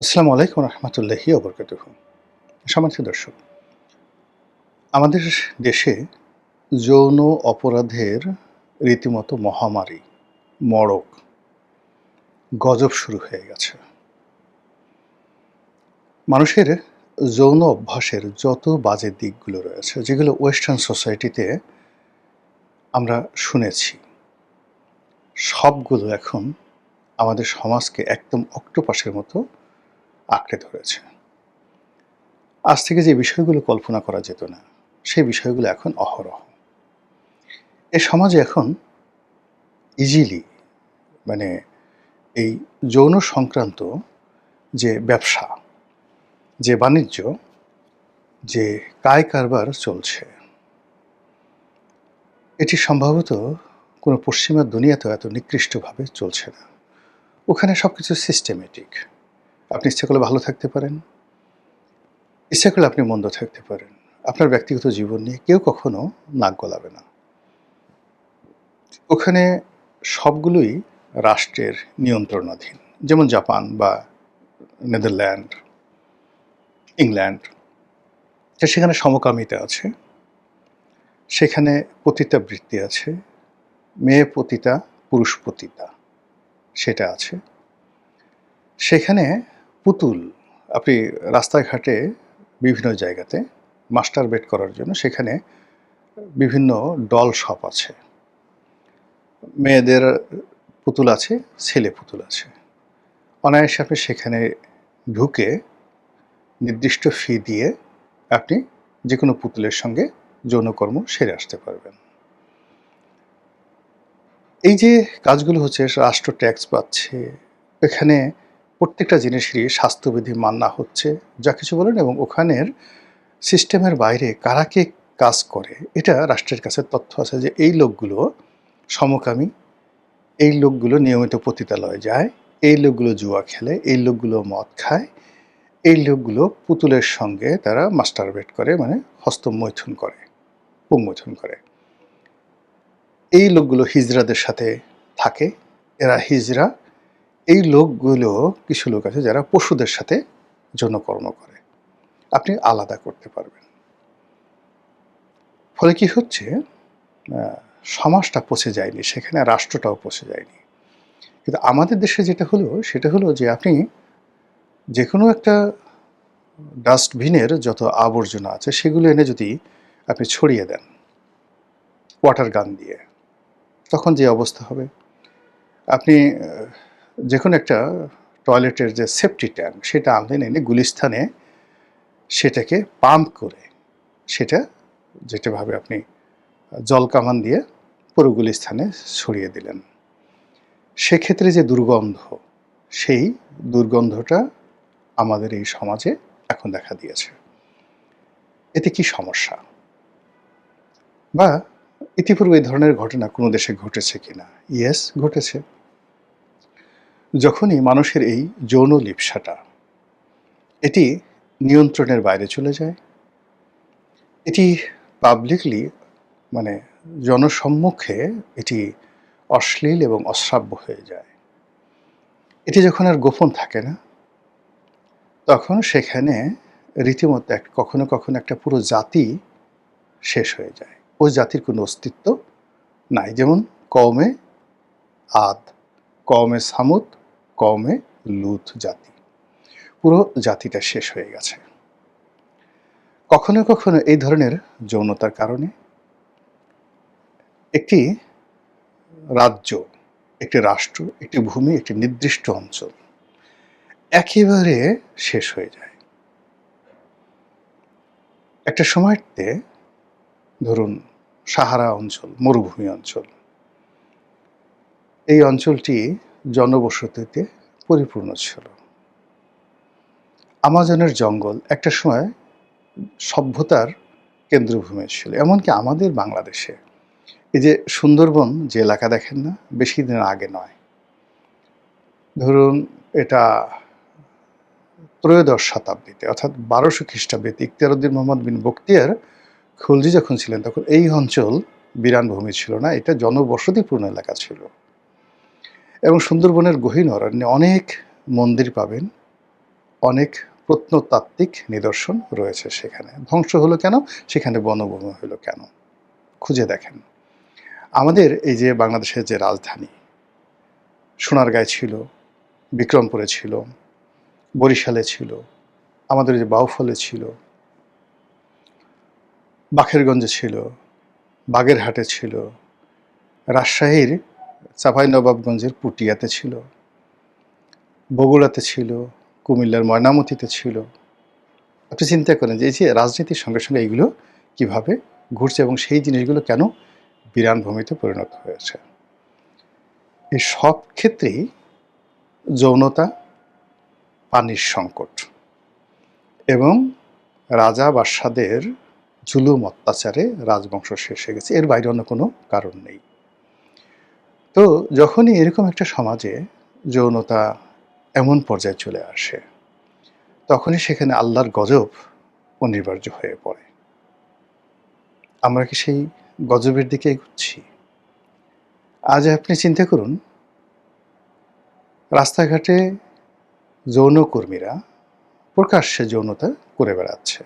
আসসালামু আলাইকুম রহমতুল্লাহি ওবরকাতুহ। সম্মানিত দর্শক, আমাদের দেশে যৌন অপরাধের রীতিমতো মহামারী, মড়ক, গজব শুরু হয়ে গেছে। মানুষের যৌন অভ্যাসের যত বাজে দিকগুলো রয়েছে, যেগুলো ওয়েস্টার্ন সোসাইটিতে আমরা শুনেছি, সবগুলো এখন আমাদের সমাজকে একদম অক্টোপাসের মতো আঁকড়ে ধরেছে। আজ থেকে যে বিষয়গুলো কল্পনা করা যেত না, সেই বিষয়গুলো এখন অহরহ। এ সমাজে এখন ইজিলি মানে এই যৌন সংক্রান্ত যে ব্যবসা, যে বাণিজ্য, যে কায় কারবার চলছে, এটি সম্ভবত কোনো পশ্চিমা দুনিয়াতেও এত নিকৃষ্টভাবে চলছে না। ওখানে সবকিছু সিস্টেমেটিক। আপনি ইচ্ছা করলে ভালো থাকতে পারেন, ইচ্ছা করলে আপনি মন্দ থাকতে পারেন। আপনার ব্যক্তিগত জীবন নিয়ে কেউ কখনো নাক গলাবে না। ওখানে সবগুলোই রাষ্ট্রের নিয়ন্ত্রণাধীন। যেমন জাপান বা নেদারল্যান্ড, ইংল্যান্ড। সেখানে সমকামিতা আছে, সেখানে পতিতাবৃত্তি আছে, মেয়ে পতিতা, পুরুষ পতিতা সেটা আছে। সেখানে পুতুল, আপনি রাস্তাঘাটে বিভিন্ন জায়গাতে মাস্টারবেট করার জন্য সেখানে বিভিন্ন ডল শপ আছে। মেয়েদের পুতুল আছে, ছেলে পুতুল আছে। অনায়াসে আপনি সেখানে ঢুকে নির্দিষ্ট ফি দিয়ে আপনি যেকোনো পুতুলের সঙ্গে যৌনকর্ম সেরে আসতে পারবেন। এই যে কাজগুলো হচ্ছে, রাষ্ট্র ট্যাক্স পাচ্ছে, এখানে প্রত্যেকটা জিনিসেরই স্বাস্থ্যবিধি মানা হচ্ছে, যা কিছু বলেন, এবং ওখানের সিস্টেমের বাইরে কারা কে কাজ করে এটা রাষ্ট্রের কাছে তথ্য আছে যে এই লোকগুলো সমকামী, এই লোকগুলো নিয়মিত পতিতালয়ে যায়, এই লোকগুলো জুয়া খেলে, এই লোকগুলো মদ খায়, এই লোকগুলো পুতুলের সঙ্গে তারা মাস্টারবেট করে, মানে হস্তমৈথুন করে, পুংমৈথুন করে। এই লোকগুলো হিজড়াদের সাথে থাকে, এরা হিজড়া। এই লোকগুলো, কিছু লোক আছে যারা পশুদের সাথে যৌনকর্ম করে, আপনি আলাদা করতে পারবেন। ফলে কি হচ্ছে, সমাজটা পচে যায়নি, সেখানে রাষ্ট্রটাও পচে যায়নি। কিন্তু আমাদের দেশে যেটা হলো সেটা হলো যে আপনি যে কোনো একটা ডাস্টবিনের যত আবর্জনা আছে সেগুলো এনে যদি আপনি ছড়িয়ে দেন ওয়াটার গান দিয়ে, তখন যে অবস্থা হবে, আপনি যে কোনো একটা টয়লেটের যে সেফটি ট্যাঙ্ক সেটা আনলেন, এনে গুলিস্থানে সেটাকে পাম্প করে সেটা যেটাভাবে আপনি জল কামান দিয়ে পুরো গুলিস্থানে ছড়িয়ে দিলেন, সেক্ষেত্রে যে দুর্গন্ধ, সেই দুর্গন্ধটা আমাদের এই সমাজে এখন দেখা দিয়েছে। এতে কি সমস্যা, বা ইতিপূর্বে এই ধরনের ঘটনা কোনো দেশে ঘটেছে কিনা? ইয়েস, ঘটেছে। যখনই মানুষের এই যৌন লিপ্সাটা এটি নিয়ন্ত্রণের বাইরে চলে যায়, এটি পাবলিকলি, মানে জনসম্মুখে এটি অশ্লীল এবং অশ্রাব্য হয়ে যায়, এটি যখন আর গোপন থাকে না, তখন সেখানে রীতিমতো কখনো কখনো একটা পুরো জাতি শেষ হয়ে যায়। ওই জাতির কোনো অস্তিত্ব নাই। যেমন কওমে আদ, কওমে সামুদ, কওমে লুত জাতি, পুরো জাতিটা শেষ হয়ে গেছে। কখনো কখনো এই ধরনের যৌনতার কারণে একটি রাজ্য, একটি রাষ্ট্র, একটি ভূমি, একটি নির্দিষ্ট অঞ্চল একেবারে শেষ হয়ে যায়। একটা সময়তে ধরুন সাহারা অঞ্চল, মরুভূমি অঞ্চল, এই অঞ্চলটি জনবসতিতে পরিপূর্ণ ছিল। আমাজনের জঙ্গল একটা সময় সভ্যতার কেন্দ্রভূমি ছিল। এমনকি আমাদের বাংলাদেশে এই যে সুন্দরবন যে এলাকা দেখেন না, বেশি দিন আগে নয়, ধরুন এটা ত্রয়োদশ শতাব্দীতে, অর্থাৎ 1200 খ্রিস্টাব্দে ইখতিয়ারউদ্দিন মোহাম্মদ বিন বখতিয়ার খলজি যখন ছিলেন, তখন এই অঞ্চল বিরান ভূমি ছিল না, এটা জনবসতিপূর্ণ এলাকা ছিল। এবং সুন্দরবনের গহীন অরণ্যে অনেক মন্দির পাবেন, অনেক প্রত্নতাত্ত্বিক নিদর্শন রয়েছে সেখানে। ধ্বংস হলো কেন? সেখানে বনভূমি হলো কেন? খুঁজে দেখেন। আমাদের এই যে বাংলাদেশের যে রাজধানী, সোনারগাঁয়ে ছিল, বিক্রমপুরে ছিল, বরিশালে ছিল, আমাদের যে বাউফলে ছিল, বাখেরগঞ্জে ছিল, বাগেরহাটে ছিল, রাজশাহীর চাঁপাইনবাবগঞ্জের পুটিয়াতে ছিল, বগুড়াতে ছিল, কুমিল্লার ময়নামতিতে ছিল। আপনি চিন্তা করেন যে এই যে রাজনীতির সঙ্গে সঙ্গে এইগুলো কিভাবে ঘুরছে এবং সেই জিনিসগুলো কেন বিরান ভূমিতে পরিণত হয়েছে। এই সব ক্ষেত্রেই যৌনতা, পানির সংকট এবং রাজা বাদশাদের জুলুম অত্যাচারে রাজবংশ শেষ হয়ে গেছে, এর বাইরে অন্য কোনো কারণ নেই। তো যখনই এরকম একটা সমাজে যৌনতা এমন পর্যায়ে চলে আসে, তখনই সেখানে আল্লাহর গজব অনিবার্য হয়ে পড়ে। আমরা কি সেই গজবের দিকে এগুচ্ছি? আজ আপনি চিন্তা করুন, রাস্তাঘাটে যৌনকর্মীরা প্রকাশ্যে যৌনতা করে বেড়াচ্ছে,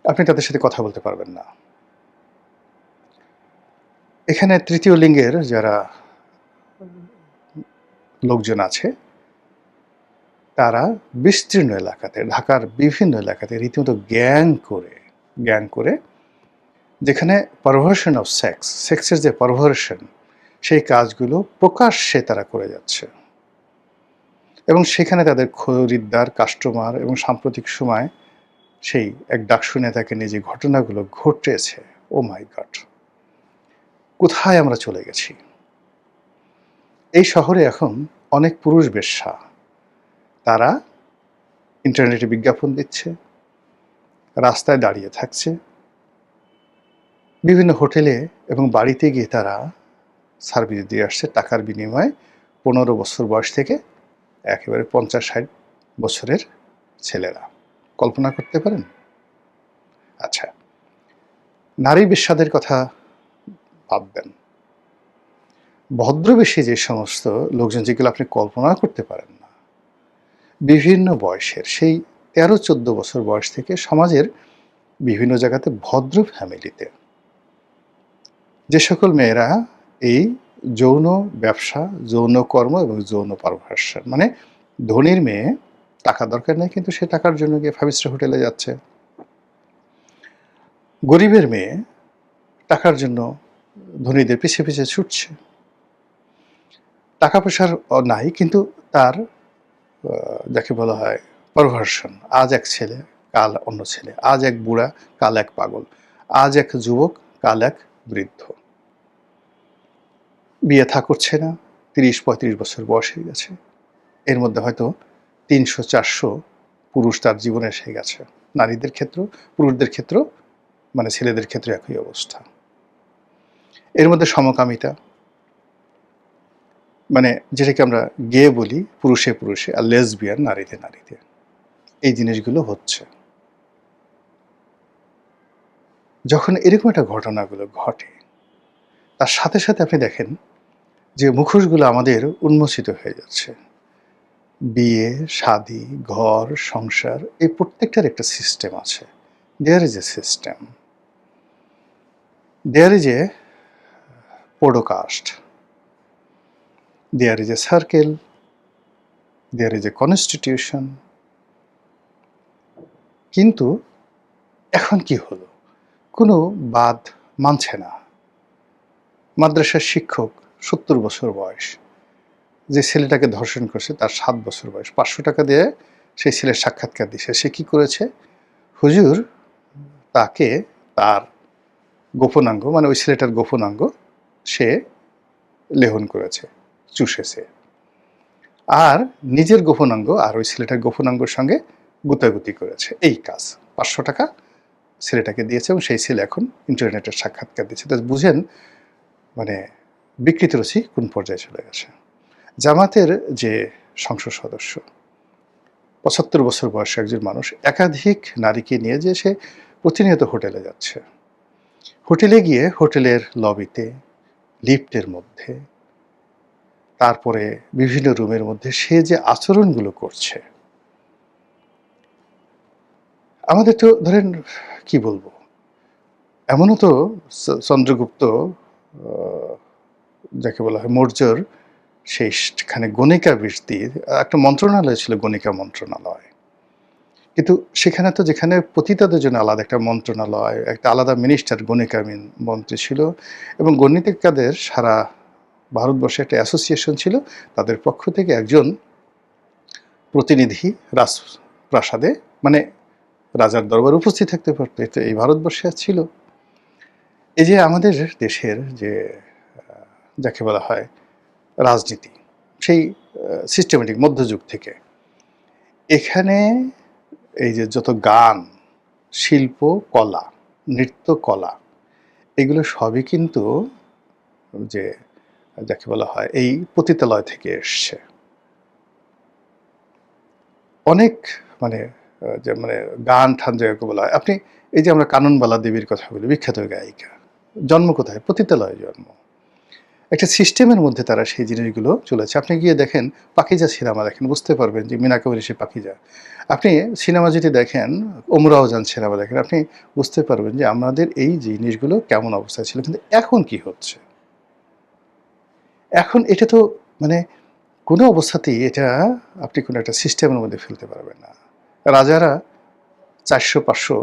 আপনি তাদের সাথে কথা বলতে পারবেন না। এখানে তৃতীয় লিঙ্গের যারা লোকজন আছে, তারা বিস্তীর্ণ এলাকাতে, ঢাকার বিভিন্ন এলাকাতে রীতিমতো গ্যাং করে যেখানে পারভার্সন অফ সেক্সের যে পারভার্সন, সেই কাজগুলো প্রকাশ্যে তারা করে যাচ্ছে এবং সেখানে তাদের খরিদ্দার, কাস্টমার এবং সাম্প্রতিক সময় সেই এক ডাকসু নেতাকে নিয়ে যে ঘটনাগুলো ঘটেছে, ও মাই গড, কোথায় আমরা চলে গেছি! এই শহরে এখন অনেক পুরুষ বেশ্যা, তারা ইন্টারনেটে বিজ্ঞাপন দিচ্ছে, রাস্তায় দাঁড়িয়ে থাকছে, বিভিন্ন হোটেলে এবং বাড়িতে গিয়ে তারা সার্ভিস দিয়ে আসছে টাকার বিনিময়ে। 15 বছর বয়স থেকে একেবারে 50-60 বছরের ছেলেরা। কল্পনা করতে পারেন? আচ্ছা, নারী বেশ্যাদের কথা বাদ দেন, ভদ্রবেশী যে সমস্ত লোকজন, যেগুলো আপনি কল্পনা করতে পারেন না, বিভিন্ন বয়সের, সেই 13-14 বছর বয়স থেকে সমাজের বিভিন্ন জায়গাতে ভদ্র ফ্যামিলিতে যে সকল মেয়েরা এই যৌন ব্যবসা, যৌন কর্ম এবং যৌন পারভার্সন, মানে ধনীর মেয়ে, টাকা দরকার নেই কিন্তু সে টাকার জন্য গিয়ে 5 স্টার হোটেলে যাচ্ছে, গরিবের মেয়ে টাকার জন্য ধনীদের পিছে পিছে ছুটছে, টাকা পয়সার নাই কিন্তু তার যাকে বলা হয় পারভার্সন, আজ এক ছেলে কাল অন্য ছেলে, আজ এক বুড়া কাল এক পাগল, আজ এক যুবক কাল এক বৃদ্ধ, বিয়ে থা করছে না, 30-35 বছর বয়স হয়ে গেছে, এর মধ্যে হয়তো 300-400 পুরুষ তার জীবনে এসে গেছে। নারীদের ক্ষেত্র, পুরুষদের ক্ষেত্র, মানে ছেলেদের ক্ষেত্রে একই অবস্থা। এর মধ্যে সমকামিতা, মানে যেটাকে আমরা গে বলি, পুরুষে পুরুষে, আর লেসবিয়ান নারীতে নারীতে, এই জিনিসগুলো হচ্ছে। যখন এরকম একটা ঘটনাগুলো ঘটে, তার সাথে সাথে আপনি দেখেন যে মুখোশগুলো আমাদের উন্মোচিত হয়ে যাচ্ছে। বিয়ে, শাদী, ঘর, সংসার, এই প্রত্যেকটার একটা সিস্টেম আছে। There is a system, there is a podcast, there is a circle, there is a constitution. কিন্তু এখন কি হলো, কোনো বাদ মানছে না। মাদ্রাসার শিক্ষক, 70 বছর বয়স, যে ছেলেটাকে ধর্ষণ করছে তার 7 বছর বয়স, 500 টাকা দিয়ে সেই ছেলের সাক্ষাৎকার দিছে। সে কি করেছে? হুজুর তাকে তার গোপনাঙ্গ, মানে ওই ছেলেটার গোপনাঙ্গ সে লেহন করেছে, চুষেছে, আর নিজের গোপনাঙ্গ আর ওই ছেলেটার গোপনাঙ্গর সঙ্গে গুতাগুতি করেছে। এই কাজ 500 টাকা ছেলেটাকে দিয়েছে এবং সেই ছেলে এখন ইন্টারনেটের সাক্ষাৎকার দিচ্ছে। তো বুঝেন মানে বিকৃত রুচি কোন পর্যায়ে চলে গেছে। জামাতের যে সংসদ সদস্য, 75 বছর বয়সী একজন মানুষ, একাধিক নারীকে নিয়ে যে সে প্রতিনিয়ত হোটেলে যাচ্ছে, হোটেলে গিয়ে হোটেলের লবিতে, লিফটের মধ্যে, তারপরে বিভিন্ন রুমের মধ্যে সে যে আচরণগুলো করছে, আমাদের তো ধরেন কি বলবো, এমনও তো চন্দ্রগুপ্ত যাকে বলা হয় মৌর্যর সেইখানে গণিকা বৃত্তি একটা মন্ত্রণালয় ছিল, গণিকা মন্ত্রণালয়। কিন্তু সেখানে তো যেখানে পতিতাদের জন্য আলাদা একটা মন্ত্রণালয়, একটা আলাদা মিনিস্টার গণিকা মন্ত্রী ছিল, এবং গণিতজ্ঞদের সারা ভারতবর্ষে একটা অ্যাসোসিয়েশন ছিল, তাদের পক্ষ থেকে একজন প্রতিনিধি রাজপ্রাসাদে মানে রাজার দরবারে উপস্থিত থাকতে পারত। এটা এই ভারতবর্ষে ছিল। এই যে আমাদের দেশের যে যাকে বলা হয় রাজনীতি, সেই সিস্টেমেটিক মধ্যযুগ থেকে এখানে এই যে যত গান, শিল্প, কলা, নৃত্য কলা, এগুলো সবই কিন্তু যে যাকে বলা হয় এই পতিতালয় থেকে এসছে। অনেক মানে যে মানে গান ঠান যাকে বলা হয়, আপনি এই যে আমরা কাননবালা দেবীর কথা বলি, বিখ্যাত গায়িকা, জন্ম কোথায়? পতিতালয়ে জন্ম। একটা সিস্টেমের মধ্যে তারা সেই জিনিসগুলো চলেছে। আপনি গিয়ে দেখেন পাকিজা সিনেমা দেখেন, বুঝতে পারবেন যে মিনা কবির সে পাকিজা। আপনি সিনেমা যদি দেখেন, ওমরাও যান সিনেমা দেখেন, আপনি বুঝতে পারবেন যে আমাদের এই জিনিসগুলো কেমন অবস্থায় ছিল। কিন্তু এখন কি হচ্ছে? এখন এটা তো মানে কোনো অবস্থাতেই এটা আপনি কোনো একটা সিস্টেমের মধ্যে ফেলতে পারবেন না। রাজারা ৪০০-৫০০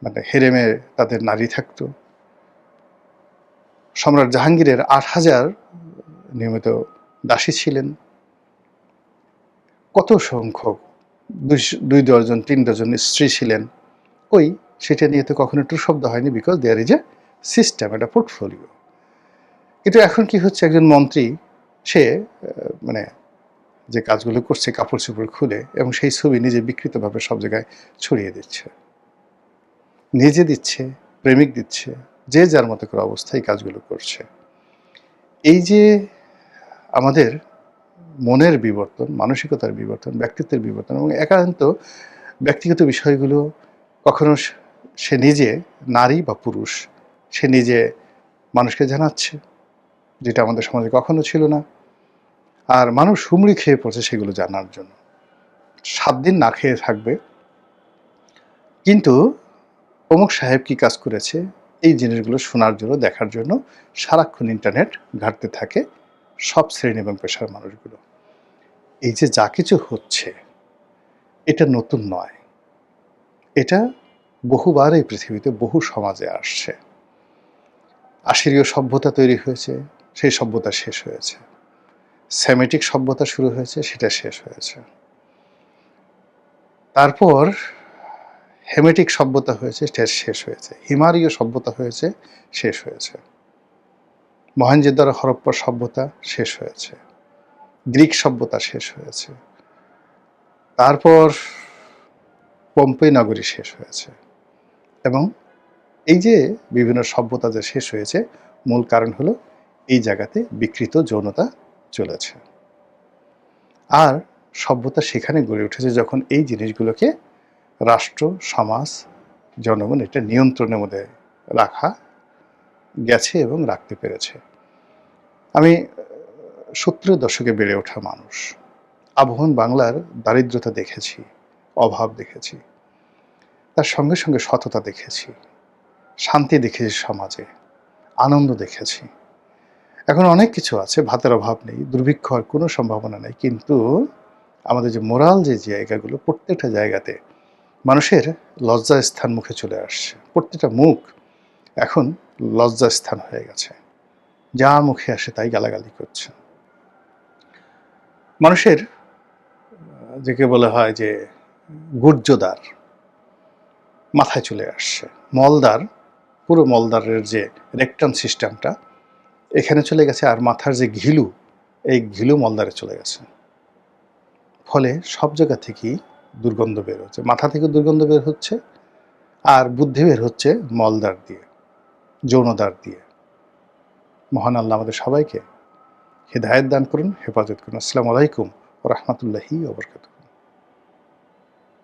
মানে হেরেমে তাদের নারী থাকতো। সম্রাট জাহাঙ্গীরের ৮,০০০ নিয়মিত দাসী ছিলেন। কত সংখ্যক ২ ডজন ৩ ডজন স্ত্রী ছিলেন। কই সেটা নিয়ে তো কখনো টু শব্দ হয়নি, because there is a system, একটা পোর্টফোলিও। কিন্তু এখন কি হচ্ছে, একজন মন্ত্রী সে মানে যে কাজগুলো করছে কাপড় চোপড় খুলে, এবং সেই ছবি নিজে বিকৃতভাবে সব জায়গায় ছড়িয়ে দিচ্ছে, নিজে দিচ্ছে, প্রেমিক দিচ্ছে, যে যার মতো করে অবস্থায় কাজগুলো করছে। এই যে আমাদের মনের বিবর্তন, মানসিকতার বিবর্তন, ব্যক্তিত্বের বিবর্তন, এবং একান্ত ব্যক্তিগত বিষয়গুলো কখনো সে নিজে নারী বা পুরুষ সে নিজে মানুষকে জানাচ্ছে, যেটা আমাদের সমাজে কখনো ছিল না। আর মানুষ হুমড়ি খেয়ে পড়ছে সেগুলো জানার জন্য। ৭ দিন না খেয়ে থাকবে, কিন্তু অমুক সাহেব কি কাজ করেছে এই জিনিসগুলো শোনার জন্য, দেখার জন্য সারাক্ষণ ইন্টারনেট ঘাঁটতে থাকে সব শ্রেণী এবং পেশার মানুষগুলো। এই যে যা কিছু হচ্ছে এটা নতুন নয়, এটা বহুবার এই পৃথিবীতে বহু সমাজে আসছে। আসিরীয় সভ্যতা তৈরি হয়েছে, সেই সভ্যতা শেষ হয়েছে। সেমেটিক সভ্যতা শুরু হয়েছে, সেটা শেষ হয়েছে। তারপর হেমেটিক সভ্যতা হয়েছে, সেটা শেষ হয়েছে। হিমালীয় সভ্যতা হয়েছে, শেষ হয়েছে। মহেঞ্জোদারো হরপ্পা সভ্যতা শেষ হয়েছে। গ্রিক সভ্যতা শেষ হয়েছে। তারপর পম্পেই নগরী শেষ হয়েছে। এবং এই যে বিভিন্ন সভ্যতা যে শেষ হয়েছে, মূল কারণ হলো এই জায়গাতে বিকৃত যৌনতা চলেছে। আর সভ্যতা সেখানে গড়ে উঠেছে যখন এই জিনিসগুলোকে রাষ্ট্র, সমাজ, জনগণ এটা নিয়ন্ত্রণের মধ্যে রাখা গেছে এবং রাখতে পেরেছে। আমি 70-এর দশকে বেড়ে ওঠা মানুষ, আবহমান বাংলার দারিদ্রতা দেখেছি, অভাব দেখেছি, তার সঙ্গে সঙ্গে সততা দেখেছি, শান্তি দেখেছি সমাজে, আনন্দ দেখেছি। এখন অনেক কিছু আছে, ভাতের অভাব নেই, দুর্ভিক্ষ হওয়ার কোনো সম্ভাবনা নেই, কিন্তু আমাদের যে মোরাল যে জায়গাগুলো, প্রত্যেকটা জায়গাতে মানুষের লজ্জা স্থান মুখে চলে আসছে। প্রত্যেকটা মুখ এখন লজ্জা স্থান হয়ে গেছে, যা মুখে আসে তাই গালাগালি করছে। মানুষের যাকে বলা হয় যে গুর্জদার মাথায় চলে আসছে, মলদার, পুরো মলদারের যে রেকটাম সিস্টেমটা এখানে চলে গেছে, আর মাথার যে ঘিলু, এই ঘিলু মলদারে চলে গেছে। ফলে সব জায়গা থেকেই দুর্গন্ধ বের হচ্ছে, মাথা থেকে দুর্গন্ধ বের হচ্ছে, আর বুদ্ধি বের হচ্ছে মলদার দিয়ে, যৌনদার দিয়ে। মহান আল্লাহ আমাদের সবাইকে হিদায়াত দান করুন, হেফাজত করুন। আসসালামু আলাইকুম ওয়া রাহমাতুল্লাহি ওয়া বারাকাতুহু।